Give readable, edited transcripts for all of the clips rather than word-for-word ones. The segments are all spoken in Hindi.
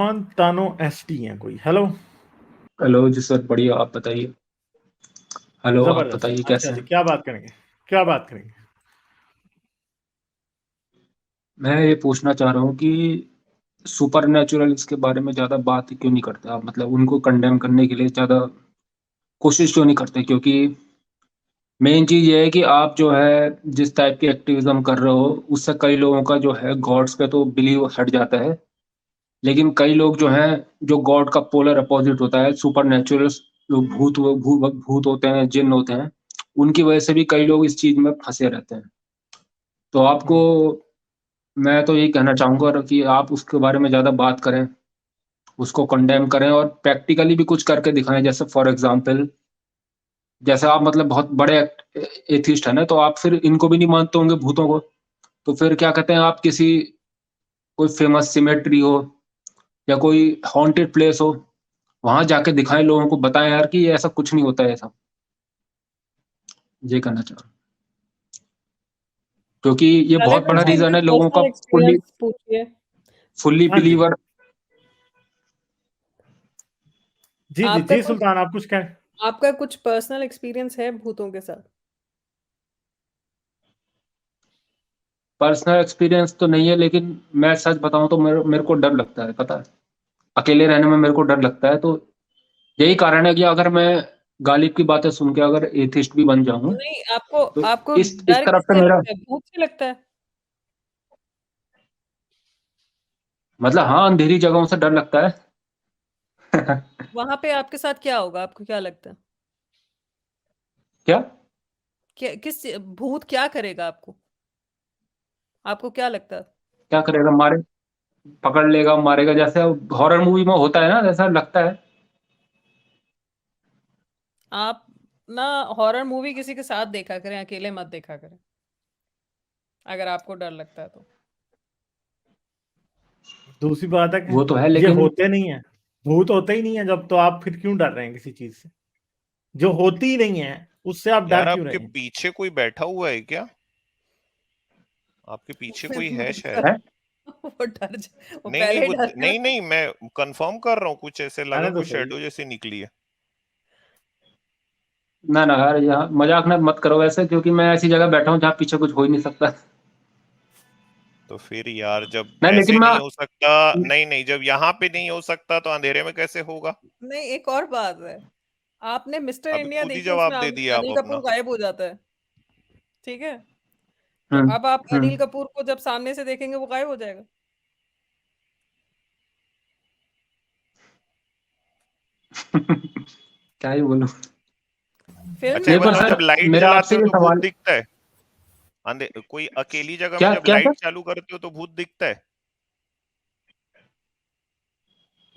शॉन तानो एसटी है कोई। हेलो हेलो जी सर, बढ़िया। आप बताइए। हेलो, आप जबरदस्त। बताइए अच्छा कैसे जी, हैं। क्या बात करेंगे, क्या बात करेंगे? मैं ये पूछना चाह रहा हूँ कि सुपर नेचुरल्स के बारे में ज़्यादा बात क्यों नहीं करते आप, मतलब उनको कंडेम करने के लिए ज़्यादा कोशिश क्यों नहीं करते, क्योंकि मेन चीज़ ये है कि आप जो है जिस टाइप की एक्टिविज्म कर रहे हो उससे कई लोगों का जो है गॉड्स पे तो बिलीव हट जाता है। लेकिन कई लोग जो हैं, जो गॉड का पोलर अपोजिट होता है, सुपर नेचुरल्स, जो भूत होते हैं, जिन होते हैं, उनकी वजह से भी कई लोग इस चीज़ में फंसे रहते हैं। तो आपको, मैं तो यही कहना चाहूँगा कि आप उसके बारे में ज़्यादा बात करें, उसको कंडेम करें और प्रैक्टिकली भी कुछ करके दिखाएँ। जैसे फॉर एग्ज़ाम्पल, जैसे आप मतलब बहुत बड़े एथिस्ट हैं ना, तो आप फिर इनको भी नहीं मानते होंगे भूतों को, तो फिर क्या कहते हैं, आप किसी कोई फ़ेमस सिमेट्री हो या कोई हॉन्टेड प्लेस हो, वहाँ जाके दिखाएँ, लोगों को बताएँ यार कि ये ऐसा कुछ नहीं होता है ऐसा। ये कहना चाह रहा हूँ। क्योंकि ये बहुत ललित बड़ा जी, रीज़न कोई है लोगों का पर्सनल फुल्ली एक्सपीरियंस पूछिए। फुल्ली हाँ जी बिलीवर। जी जी आपका जी कुछ सुल्तान, आप कुछ कहें? आपका कुछ पर्सनल एक्सपीरियंस है भूतों के साथ? पर्सनल एक्सपीरियंस तो नहीं है, लेकिन मैं सच बताऊँ तो मेरे मेरे को डर लगता है, पता है? अकेले रहने में मेरे को डर लगता है, तो यही कारण है कि अगर मैं गालिब की बातें सुन के अगर एथिस्ट भी बन जाऊँ, नहीं, आपको तो आपको इस डर तरफ से किससे मेरा लगता है? भूत से लगता है? मतलब हाँ, अंधेरी जगहों से डर लगता है। वहाँ पे आपके साथ क्या होगा? आपको क्या लगता है? क्या? किस भूत क्या करेगा आपको? आपको क्या लगता है? क्या करेगा? मारे पकड़ लेगा, मारेगा, जैसे हॉरर मूवी में होता है ना, जैसा लगता है। आप ना हॉरर मूवी किसी के साथ देखा करें, अकेले मत देखा करें, अगर आपको डर लगता है तो। दूसरी बात है कि वो तो है, ये लेकिन होते नहीं है, भूत होते ही नहीं है जब, तो आप फिर क्यों डर रहे हैं किसी चीज से जो होती ही नहीं है? उससे आप यार डर क्यों रहे आपके हैं? पीछे कोई बैठा हुआ है क्या? आपके पीछे फिर कोई है मत शायद। है। करो। वो वो नहीं नहीं, पहले ही वो डर नहीं नहीं, मैं कंफर्म कर रहा हूँ, कुछ ऐसे लगा, आने तो कोई सही। शेडो जैसी निकली है। ना ना यार, यहाँ मजाक ना मत करो वैसे, क्योंकि मैं ऐसी जगह बैठा हूँ जहाँ पीछे कुछ हो ही नहीं सकता। तो फिर यार जब नहीं, ऐसे लेकिन मैं नहीं हो सकता, नहीं नहीं, जब यहाँ पे नहीं हो सकता तो अंधेरे में कैसे होगा? नहीं, एक और बात है। आपने मिस्टर अभी इंडिया खुद ही देखी, उसमें जवाब दे दिया आप अनिल कपूर अपना। गायब हो जाता है, ठीक है? तो हम्म अब आप अनिल हम्म कपूर को जब सामने से देखेंगे वो गायब हो जाएगा। क्या ही बोलूं। फिल्म अच्छा में ये एक बार बताओ, दिखा। जब सर, लाइट मेरा जलाते आपसे हो ये तो भूत सवाल। दिखता है? कोई अकेली जगह में क्या जब क्या लाइट सर? चालू करते हो तो भूत दिखता है?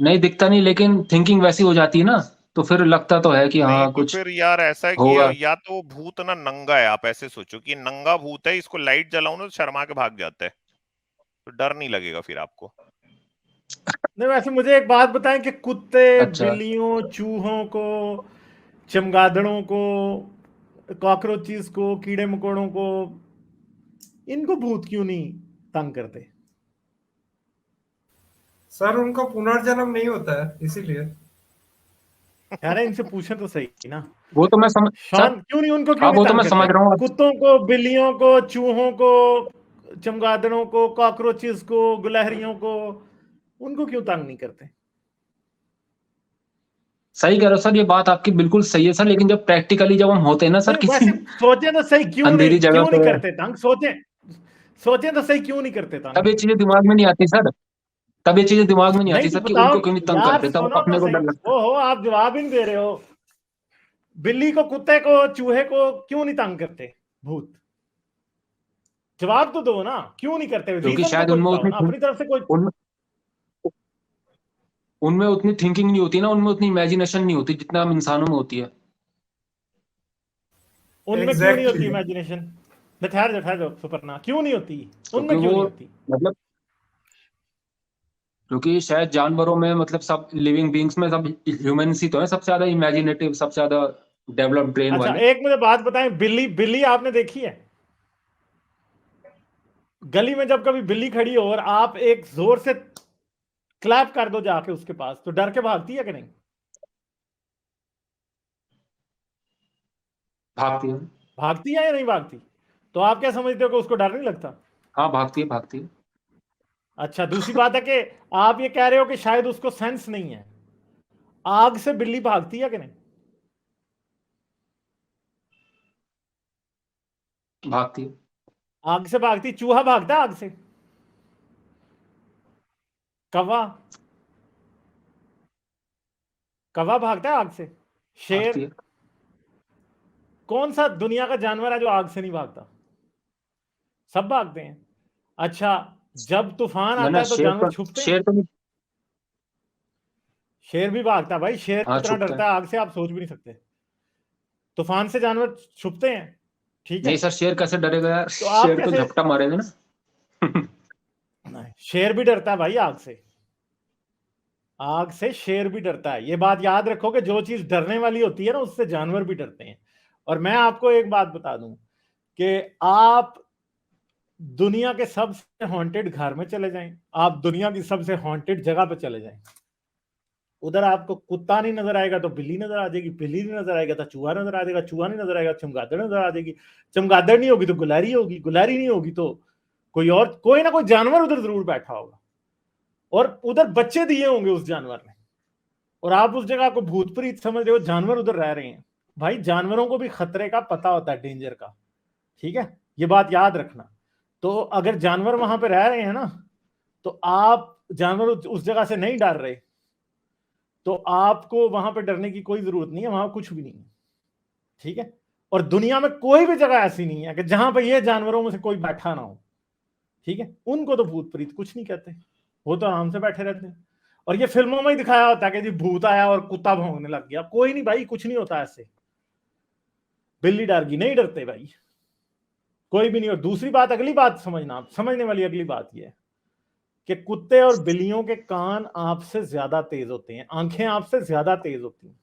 नहीं दिखता नहीं, लेकिन थिंकिंग वैसी हो जाती है ना, तो फिर लगता तो है कि नहीं हाँ तो कुछ फिर यार ऐसा है कि होगा। या तो वो भूत ना नंगा है, आप ऐसे सोचो कि नंगा भूत है, इसको लाइट जलाओ ना तो शर्मा के भाग जाता है, तो डर नहीं लगेगा फिर आपको। नहीं, वैसे मुझे एक बात बताएं कि कुत्ते, अच्छा। बिल्लियों, चूहों को, चमगादड़ों को, कॉकरोचेस को, कीड़े मकोड़ों को, इनको भूत क्यों नहीं तंग करते? सर उनका पुनर्जन्म नहीं होता है इसीलिए। यार इनसे पूछें तो सही ना। वो तो मैं समझ सर। शॉन क्यों नहीं, उनको क्यों हाँ, नहीं वो तो तंग मैं करते? समझ रहा हूँ। कुत्तों को, बिल्लियों को, चूहों को, चमगादड़ों को, कॉकरोचेस को, गुलहरियों को, उनको क्यों तंग नहीं करते? सही कह रहे हो सर, ये बात आपकी बिल्कुल सही है सर, लेकिन जब प्रैक्टिकली जब हम होते हैं ना सर नहीं, किसी वैसे सोचे तो सही, अंधेरी जगह क्यों नहीं पे, करते तंग? सोचे, सोचे तो सही, क्यों नहीं करते तब तंग? ये चीजें दिमाग में नहीं आती सर। तब ये चीजें दिमाग में नहीं नहीं आती तो सर कि बताओ उनको क्यों नहीं तंग यार, करते, तब सुनो अपने तो को सही। डर लगता है। ओ हो, आप जवाब ही नहीं दे रहे हो। बिल्ली को, कुत्ते को, चूहे को क्यों नहीं तंग करते भूत? जवाब तो दो ना, क्यों नहीं करते? क्योंकि रीजन तो शायद कोई उनमें बताओ उतनी ना अपनी तरफ से कोई। उन, उनमें उतनी थिंकिंग नहीं होती ना, उनमें उतनी इमेजिनेशन नहीं होती जितना हम इंसानों में होती है। उनमें क्यों नहीं होती एग्जैक्टली। इमेजिनेशन? ठहर जाओ सुपर्णा, क्यों नहीं होती? क्योंकि उनमें क्यों वो नहीं होती? मतलब, क्योंकि शायद जानवरों में, मतलब सब लिविंग बींग्स में, सब ह्यूमंस ही तो है सबसे ज्यादा इमेजिनेटिव, सबसे ज्यादा डेवलप्ड ब्रेन अच्छा, वाले। एक मुझे बात बताएं, बिल्ली, बिल्ली आपने देखी है? गली में जब कभी बिल्ली खड़ी हो और आप एक जोर से क्लैप कर दो जाके उसके पास, तो डर के भागती है कि नहीं? भागती है। भागती है या नहीं भागती? तो आप क्या समझते हो कि उसको डर नहीं लगता? हाँ भागती है, भागती है। अच्छा, दूसरी बात है कि आप ये कह रहे हो कि शायद उसको सेंस नहीं है। आग से बिल्ली भागती है कि नहीं? भागती है। आग से भागती? चूहा भागता है आग से? कौवा? कौवा भागता है आग से? शेर? भागती है। कौन सा दुनिया का जानवर है जो आग से नहीं भागता? सब भागते हैं। अच्छा, जब तूफान ना आता ना, है तो जानवर छुपते हैं? शेर तो नहीं। शेर भी भागता है भाई, शेर हाँ इतना छुपता डरता है। है आग से, आप सोच भी नहीं सकते। तूफान से जानवर छुपते हैं, ठीक है? नहीं सर, शेर कैसे डरेगा यार, तो आप शेर तो कैसे? झपटा मारेगा ना। नहीं, शेर भी डरता है भाई आग से। आग से शेर भी डरता है, ये बात याद रखो कि जो चीज डरने वाली होती है ना, उससे जानवर भी डरते हैं। और मैं आपको एक बात बता दूं कि आप दुनिया के सबसे हॉन्टेड घर में चले जाएं, आप दुनिया की सबसे हॉन्टेड जगह पे चले जाएं, उधर आपको कुत्ता नहीं नजर आएगा तो बिल्ली नजर आ जाएगी, बिल्ली नहीं नजर आएगा तो चूहा नजर आ जाएगा, चूहा नहीं नजर आएगा चमगादड़ नजर आ जाएगी, चमगादड़ नहीं होगी तो गुलारी होगी, गुलारी नहीं होगी तो कोई और, कोई ना कोई जानवर उधर जरूर बैठा होगा, और उधर बच्चे दिए होंगे उस जानवर ने, और आप उस जगह को भूत प्रीत समझ रहे हो, जानवर उधर रह रहे हैं। भाई जानवरों को भी खतरे का पता होता है, डेंजर का, ठीक है? ये बात याद रखना। तो अगर जानवर वहां पे रह रहे हैं ना, तो आप जानवर उस जगह से नहीं डर रहे, तो आपको वहां पे डरने की कोई जरूरत नहीं है, वहां कुछ भी नहीं है, ठीक है? और दुनिया में कोई भी जगह ऐसी नहीं है कि जहां पे ये जानवरों में से कोई बैठा ना हो, ठीक है? उनको तो भूत प्रीत कुछ नहीं कहते, वो तो आराम से बैठे रहते हैं। और ये फिल्मों में ही दिखाया होता है कि जी भूत आया और कुत्ता भौंकने लग गया, कोई नहीं भाई, कुछ नहीं होता ऐसे। बिल्ली डर गई, नहीं डरते भाई, कोई भी नहीं। और दूसरी बात, अगली बात समझना, आप समझने वाली अगली बात यह है कि कुत्ते और बिल्लियों के कान आपसे ज्यादा तेज होते हैं, आंखें आपसे ज्यादा तेज होती हैं,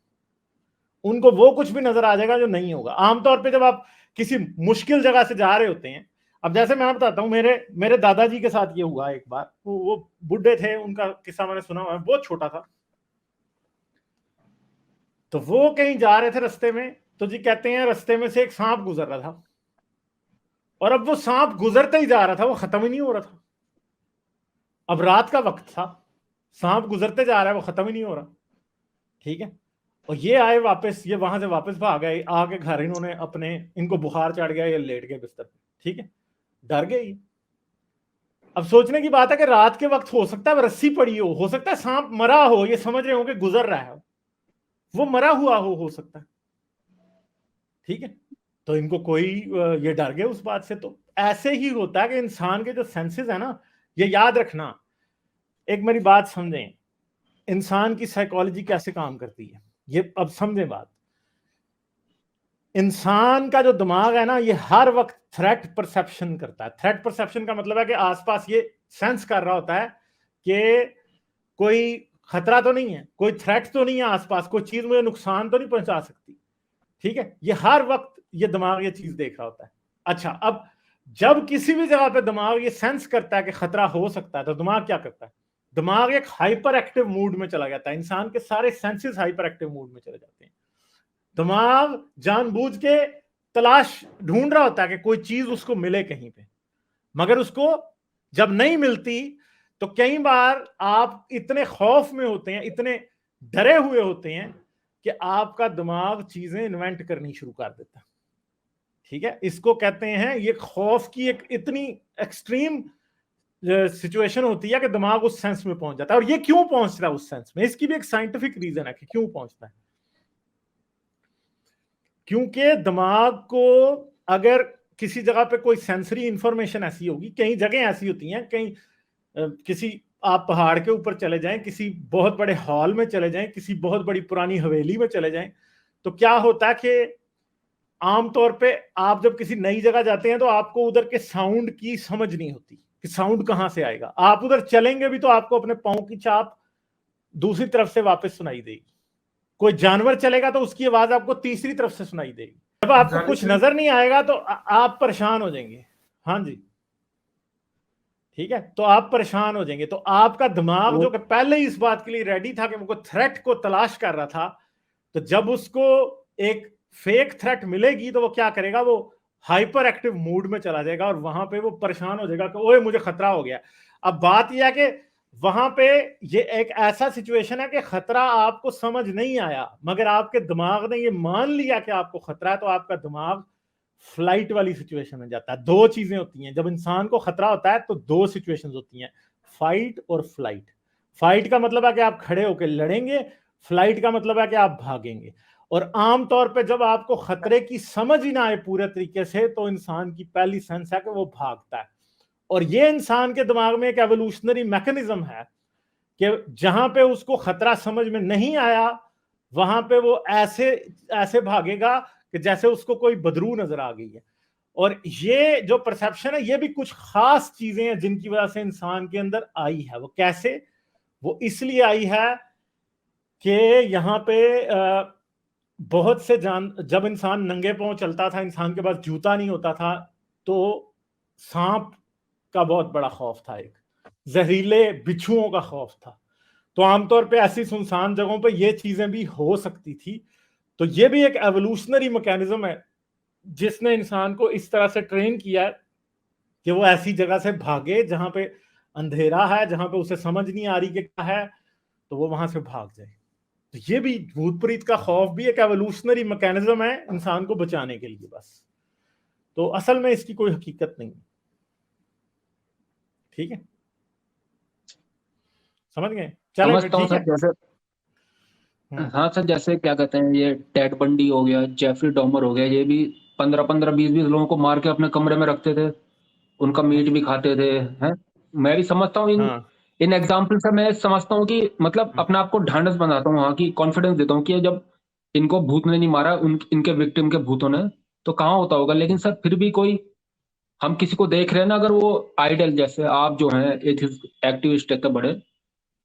उनको वो कुछ भी नजर आ जाएगा जो नहीं होगा। आमतौर पे जब आप किसी मुश्किल जगह से जा रहे होते हैं, अब जैसे मैं बताता हूँ, मेरे दादाजी के साथ ये हुआ एक बार, वो बुढ़े थे, उनका किस्सा मैंने सुना हुआ है, बहुत छोटा था, तो वो कहीं जा रहे थे रास्ते में, तो जी कहते हैं रास्ते में से एक सांप गुजर रहा था, और अब वो सांप गुजरते ही जा रहा था, वो खत्म ही नहीं हो रहा था। अब रात का वक्त था, सांप गुजरते जा रहा है, वो खत्म ही नहीं हो रहा, ठीक है? और ये आए वापस, ये वहां से वापस भाग गए, आके घर इन्होंने अपने, इनको बुखार चढ़ गया, ये लेट गए बिस्तर पे, ठीक है? डर गए। अब सोचने की बात है कि रात के वक्त हो सकता है रस्सी पड़ी हो सकता है सांप मरा हो, ये समझ रहे हो कि गुजर रहा है, वो मरा हुआ हो सकता है, ठीक है? तो इनको कोई, ये डर गए उस बात से। तो ऐसे ही होता है कि इंसान के जो सेंसेस है ना, ये याद रखना, एक मेरी बात समझें, इंसान की साइकोलॉजी कैसे काम करती है, ये अब समझें बात। इंसान का जो दिमाग है ना, ये हर वक्त थ्रेट परसेप्शन करता है। थ्रेट परसेप्शन का मतलब है कि आसपास ये सेंस कर रहा होता है कि कोई खतरा तो नहीं है, कोई थ्रेट तो नहीं है आसपास, कोई चीज मुझे नुकसान तो नहीं पहुंचा सकती, ठीक है? ये हर वक्त ये दिमाग ये चीज देख रहा होता है। अच्छा, अब जब किसी भी जगह पे दिमाग ये सेंस करता है कि खतरा हो सकता है, तो दिमाग क्या करता है? दिमाग एक हाइपर एक्टिव मूड में चला जाता है, इंसान के सारे सेंसेस हाइपर एक्टिव मूड में चले जाते हैं। दिमाग जानबूझ के तलाश ढूंढ रहा होता है कि कोई चीज उसको मिले कहीं पे, मगर उसको जब नहीं मिलती, तो कई बार आप इतने खौफ में होते हैं, इतने डरे हुए होते हैं कि आपका दिमाग चीजें इन्वेंट करनी शुरू कर देता है, ठीक है? इसको कहते हैं, ये खौफ की एक इतनी एक्सट्रीम सिचुएशन होती है कि दिमाग उस सेंस में पहुंच जाता है। और ये क्यों पहुंचता है उस सेंस में, इसकी भी एक साइंटिफिक रीजन है कि क्यों पहुंचता है। क्योंकि दिमाग को अगर किसी जगह पे कोई सेंसरी इंफॉर्मेशन ऐसी होगी, कई जगह ऐसी होती हैं, कहीं किसी आप पहाड़ के ऊपर चले जाएं, किसी बहुत बड़े हॉल में चले जाएं, किसी बहुत बड़ी पुरानी हवेली में चले जाएं, तो क्या होता है कि आमतौर पे आप जब किसी नई जगह जाते हैं तो आपको उधर के साउंड की समझ नहीं होती कि साउंड कहां से आएगा। आप उधर चलेंगे भी तो आपको अपने पांव की चाप दूसरी तरफ से वापस सुनाई देगी, कोई जानवर चलेगा तो उसकी आवाज आपको तीसरी तरफ से सुनाई देगी। जब आपको कुछ नजर नहीं आएगा तो आप परेशान हो जाएंगे। हाँ जी, ठीक है, तो आप परेशान हो जाएंगे। तो आपका दिमाग वो- जो कि पहले ही इस बात के लिए रेडी था कि वो थ्रेट को तलाश कर रहा था, तो जब उसको एक फेक थ्रेट मिलेगी तो वो क्या करेगा, वो हाइपर एक्टिव मूड में चला जाएगा और वहां पे वो परेशान हो जाएगा कि ओए मुझे खतरा हो गया। अब बात यह है कि वहां पे ये एक ऐसा सिचुएशन है कि खतरा आपको समझ नहीं आया, मगर आपके दिमाग ने ये मान लिया कि आपको खतरा है, तो आपका दिमाग फ्लाइट वाली सिचुएशन में जाता है। दो चीजें होती हैं जब इंसान को खतरा होता है, तो दो सिचुएशंस होती हैं, फाइट और फ्लाइट। फाइट का मतलब है कि आप खड़े होकर लड़ेंगे, फ्लाइट का मतलब है कि आप भागेंगे। और आमतौर पे जब आपको खतरे की समझ ही ना आए पूरे तरीके से, तो इंसान की पहली सेंस है कि वो भागता है। और ये इंसान के दिमाग में एक एवोल्यूशनरी मैकेनिज्म है कि जहां पे उसको खतरा समझ में नहीं आया, वहां पे वो ऐसे ऐसे भागेगा कि जैसे उसको कोई बदरू नजर आ गई है। और ये जो परसेप्शन है, ये भी कुछ खास चीजें हैं जिनकी वजह से इंसान के अंदर आई है। वो कैसे? वो इसलिए आई है कि यहाँ पे बहुत से जब इंसान नंगे पांव चलता था, इंसान के पास जूता नहीं होता था, तो सांप का बहुत बड़ा खौफ था, एक जहरीले बिच्छुओं का खौफ था। तो आमतौर पे ऐसी सुनसान जगहों पे ये चीजें भी हो सकती थी। तो ये भी एक एवोल्यूशनरी मैकेनिज्म है जिसने इंसान को इस तरह से ट्रेन किया है कि वो ऐसी जगह से भागे जहां पे अंधेरा है, जहां पे उसे समझ नहीं आ रही कि क्या है, तो वो वहां से भाग जाए। तो ये भी भूत प्रेत का खौफ भी एक एवोल्यूशनरी मैकेनिज्म है इंसान को बचाने के लिए बस। तो असल में इसकी कोई हकीकत नहीं है। ठीक है, समझ गए? चले फिर, समझता हूँ ठीक है। सर। जैसे हाँ सर, जैसे क्या कहते हैं, ये टेड बंडी हो गया, जेफरी डॉमर हो गया, ये भी 15-15, 20-20 लोगों को मार के अपने कमरे में रखते थे, उनका मीट भी खाते थे। हैं, मैं भी समझता हूँ इन हाँ इन एग्जाम्पल से। मैं समझता हूँ कि मतलब अपने आप को ढांढस बनाता हूँ, वहाँ की कॉन्फिडेंस देता हूँ कि जब इनको भूत ने नहीं मारा, इनके विक्टिम के भूतों ने, तो कहाँ होता होगा। लेकिन सर फिर भी कोई, हम किसी को देख रहे हैं ना, अगर वो आइडल, जैसे आप जो हैं एथिस्ट एक्टिविस्ट है बड़े,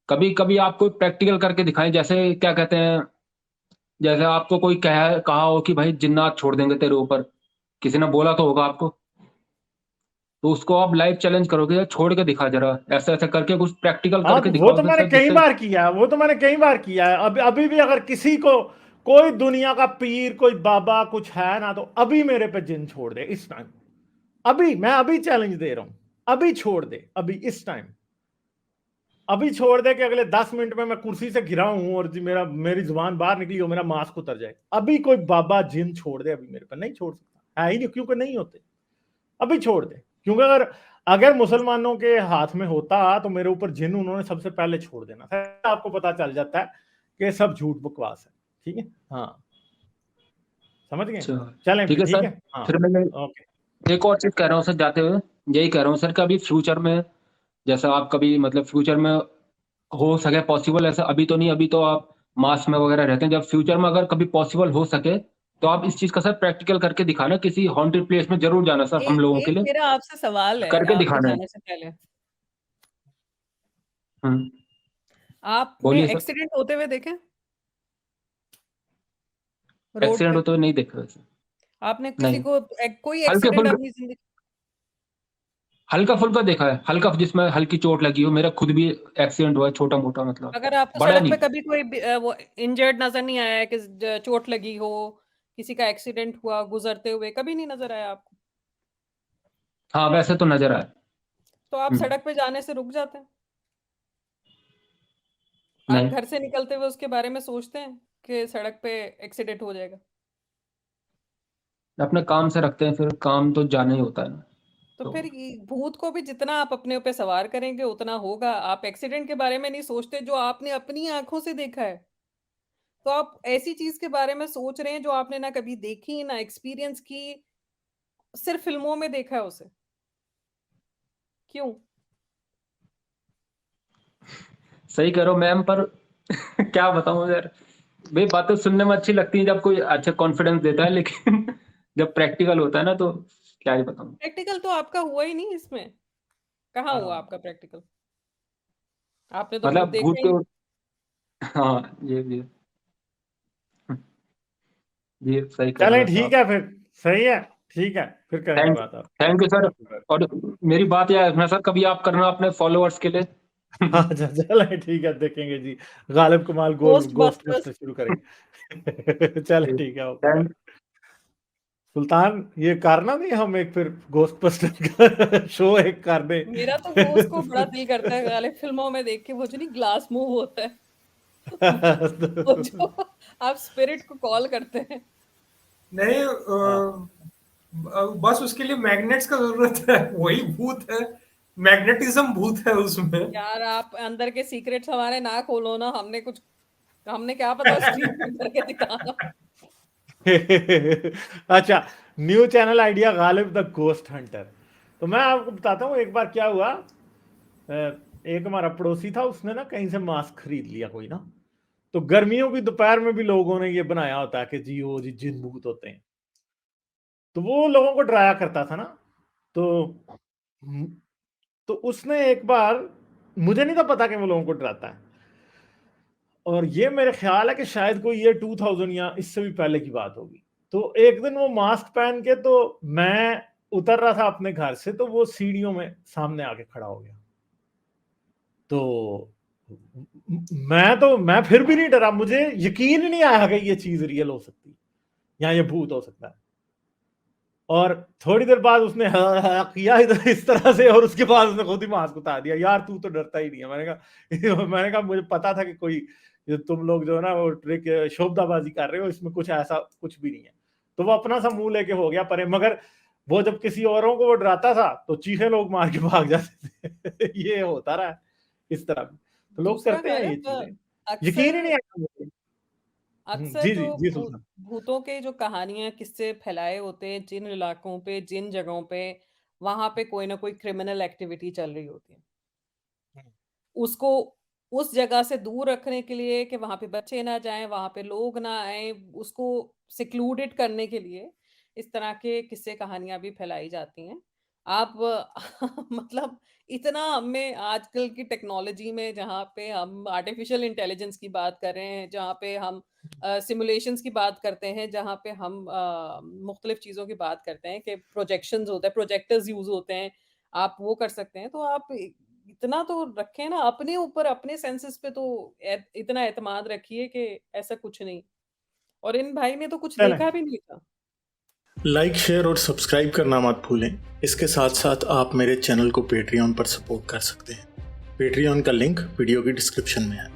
कभी कभी आपको प्रैक्टिकल करके दिखाएं। जैसे क्या कहते हैं, जैसे आपको कोई कहा हो कि भाई जिन्नात छोड़ देंगे तेरे ऊपर, किसी ने बोला तो होगा आपको, तो उसको आप लाइव चैलेंज करोगे, छोड़ के दिखा जरा, ऐसा ऐसा करके कुछ प्रैक्टिकल हाँ, करके वो तो दिखाओगे मैंने सर, कई जिससे। बार किया है, वो तो मैंने कई बार किया है। अभी अभी भी अगर किसी को, कोई दुनिया का पीर, कोई बाबा कुछ है ना, तो अभी मेरे पे जिन छोड़ दे इस टाइम, अभी मैं अभी चैलेंज दे रहा हूं, अभी छोड़ दे, अभी इस टाइम, अभी छोड़ दे कि अगले 10 मिनट में मैं कुर्सी से गिरा हूं और मेरी जुबान बाहर निकली हो, मेरा मास्क उतर जाए, अभी कोई बाबा जिन छोड़ दे, अभी मेरे पे नहीं छोड़ सकता है ही नहीं, क्योंकि नहीं होते। अभी छोड़ दे, क्योंकि अगर अगर मुसलमानों के हाथ में होता तो मेरे ऊपर जिन उन्होंने सबसे पहले छोड़ देना था। आपको पता चल जाता है कि सब झूठ बकवास है। ठीक है, हाँ, समझ गए? अच्छा, चलें ठीक फिर, है ठीक सर। है, हाँ, फिर मैं ओके। एक और चीज कह रहा हूँ सर जाते हुए, यही कह रहा हूँ सर कि अभी फ्यूचर में, जैसा आप कभी मतलब फ्यूचर में हो सके पॉसिबल, ऐसा अभी तो नहीं, अभी तो आप मास में वगैरह रहते हैं, जब फ्यूचर में अगर कभी पॉसिबल हो सके, तो आप इस चीज का सर प्रैक्टिकल करके दिखाना, किसी हॉन्टेड प्लेस में जरूर जाना सर, हम लोगों के एक लिए मेरा आपसे सवाल है करके आपके दिखाना है। जाने से पहले। हम्म, आपने बोलिए सर। एक्सीडेंट होते हुए देखे रोड एक्सीडेंट पे? होते हुए नहीं देखा वैसे। आपने किसी नहीं, को कोई हल्के एक्सीडेंट फुल्के, अपनी जिंदगी? हल्का फुल्का देखा है, हल्का जिसमें हल्की चोट लगी हो। मेरा खुद भी एक्सीडेंट हुआ है, छोटा मोटा, मतलब अगर आपको बड़ा सड़क पे नहीं। कभी कोई वो इंजर्ड नजर नहीं आया है कि चोट लगी हो, किसी का एक्सीडेंट हुआ गुजरते हुए, कभी नहीं नजर आया आपको? हाँ वैसे तो नजर आया। तो आप हम्म, सड़क पे जाने से रुक जाते हैं? आप नहीं, घर से निकलते हुए उसके बारे में सोचते हैं कि सड़क पे एक्सीडेंट हो जाएगा? अपने काम से रखते हैं, फिर काम तो जाना ही होता है ना। तो तो फिर भूत को भी जितना आप अपने ऊपर सवार करेंगे उतना होगा। आप एक्सीडेंट के बारे में नहीं सोचते जो आपने अपनी आंखों से देखा है, तो आप ऐसी चीज के बारे में सोच रहे हैं जो आपने ना कभी देखी ना एक्सपीरियंस की, सिर्फ फिल्मों में देखा है उसे। क्यों? सही कह रहे हो मैम, पर क्या बताऊं यार, भाई बातें सुनने में अच्छी लगती हैं जब कोई अच्छा कॉन्फिडेंस देता है, लेकिन जब प्रैक्टिकल होता है ना, तो क्या ही बताऊं। प्रैक्टिकल तो आपका हुआ ही नहीं इसमें। कहाँ हुआ हाँ, आपका प्रैक्टिकल? आपने तो भूत मतलब भूत देखा ही के, नहीं। हाँ ये सही कह रहे हो चलें वैसे ठीक आप। है फिर, सही है, ठीक है। फिर करेंगे बात आप। Thank you sir. और मेरी बात यह है सर, कभी आप करना अपने फॉलोअर्स के लिए। अच्छा चले ठीक है, देखेंगे जी। गालिब कमाल गोस्ट Ghostbusters। बस्टर शुरू करेंगे। चले ठीक है ओके। थैंक सुल्तान ये करना नहीं, हम एक फिर गोस्ट बस्टर का शो एक कर दे। मेरा तो घोस्ट को बड़ा दिल करता है गालिब फिल्मों में देख के, वो जो नहीं ग्लास मूव होता है वो जो आप स्पिरिट को कॉल करते हैं। नहीं बस उसके लिए मैग्नेट्स का जरूरत है, वही भूत है, मैग्नेटिज्म भूत है उसमें। यार आप अंदर के सीक्रेट्स हमारे ना खोलो ना, हमने क्या पता स्ट्रीम में करके दिखाना। अच्छा, new channel idea Ghalib the ghost Hunter. तो मैं आपको बताता हूँ एक बार क्या हुआ। एक हमारा पड़ोसी था, उसने ना कहीं से मास्क खरीद लिया कोई ना, तो गर्मियों की दोपहर में भी लोगों ने ये बनाया होता है कि जी वो जी जिन भूत होते हैं, तो वो लोगों को डराया करता था ना। तो उसने एक बार, मुझे नहीं था पता कि वो लोगों को डराता है, और ये मेरे ख्याल है कि शायद कोई ये 2000 या इससे भी पहले की बात होगी। तो एक दिन वो मास्क पहन के, तो मैं उतर रहा था अपने घर से, तो वो सीढ़ियों में सामने आके खड़ा हो गया। तो मैं फिर भी नहीं डरा, मुझे यकीन ही नहीं आया कि ये चीज रियल हो सकती है या ये भूत हो सकता है। और थोड़ी देर बाद उसने किया इधर इस तरह से, और उसके बाद उसने खुद ही मास्क उतार दिया। यार तू तो डरता ही नहीं है। मैंने कहा मुझे पता था कि कोई तुम लोग जो है ना वो ट्रिक शोभदाबाजी कर रहे हो, इसमें कुछ ऐसा कुछ भी नहीं है। तो वो अपना सा मुंह लेके हो गया परे, मगर वो जब किसी औरों को वो डराता था तो चीखे लोग मार के भाग जाते थे। ये होता रहा है इस तरह। तो लोग दूसरा करते हैं ये गालिब चीजें, यकीन ही नहीं अक्सर आता मुझे। अक्सर जी जो जी जी सुल्तान। भूतों के जो कहानियां किस्से फैलाए होते हैं, जिन इलाकों पे जिन जगहों पे, वहां पे कोई ना कोई क्रिमिनल एक्टिविटी चल रही होती है। उसको उस जगह से दूर रखने के लिए कि वहां पे बच्चे ना जाएं, वहां पे लोग ना आए, उसको सिक्लूडेड करने के लिए इस तरह के किस्से कहानियां भी फैलाई जाती हैं। आप मतलब इतना हमें आजकल की टेक्नोलॉजी में, जहाँ पे हम आर्टिफिशियल इंटेलिजेंस की बात कर रहे हैं, जहाँ पे हम सिमुलेशंस की बात करते हैं, जहाँ पे हम मुख्तलिफ चीज़ों की बात करते हैं कि प्रोजेक्शंस होते हैं, प्रोजेक्टर्स यूज होते हैं, आप वो कर सकते हैं। तो आप इतना तो रखें ना अपने ऊपर, अपने सेंसेस पे तो इतना एतमाद रखिए कि ऐसा कुछ नहीं। और इन भाई ने तो कुछ चलें, देखा भी नहीं था। लाइक शेयर और सब्सक्राइब करना मत भूलें। इसके साथ साथ आप मेरे चैनल को पेट्रियन पर सपोर्ट कर सकते हैं। पेट्रियन का लिंक वीडियो की डिस्क्रिप्शन में है।